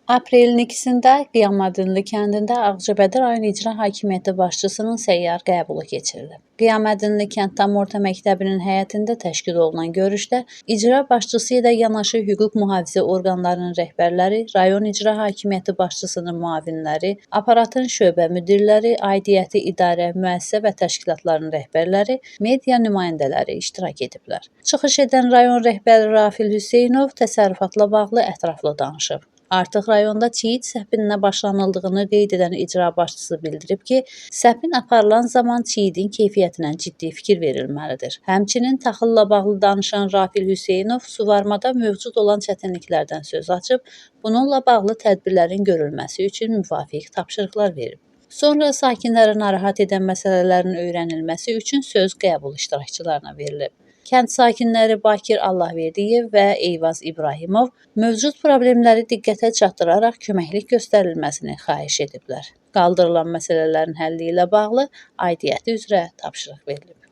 Aprelin 2-də Qiyamədinli kəndində Ağcabədi rayon İcra Hakimiyyəti başçısının səyyar qəbulu keçirilib. Qiyamədinli kənd tam orta məktəbinin həyətində təşkil olunan görüşdə icra başçısı ilə yanaşı hüquq mühafizə orqanlarının rəhbərləri, rayon İcra Hakimiyyəti başçısının müavinləri, aparatın şöbə müdirləri, aidiyyəti idarə, müəssisə və təşkilatların rəhbərləri, media nümayəndələri iştirak ediblər. Çıxış edən rayon rəhbəri Rafil Hüseynov təsərrüfatla bağlı ətraflı danışıb. Artıq rayonda çiyid səpinə başlanıldığını qeyd edən icra başçısı bildirib ki, səpin aparılan zaman çiyidin keyfiyyətinə ciddi fikir verilməlidir. Həmçinin taxılla bağlı danışan Rafil Hüseynov suvarmada mövcud olan çətinliklərdən söz açıb, bununla bağlı tədbirlərin görülməsi üçün müvafiq tapşırıqlar verib. Sonra sakinləri narahat edən məsələlərin öyrənilməsi üçün söz qəbul iştirakçılarına verilib. Kənd sakinləri Bakir Allahverdiyev və Eyvaz İbrahimov mövcud problemləri diqqətə çatdıraraq köməklik göstərilməsini xahiş ediblər. Qaldırılan məsələlərin həlli ilə bağlı aidiyyəti üzrə tapşırıq verilib.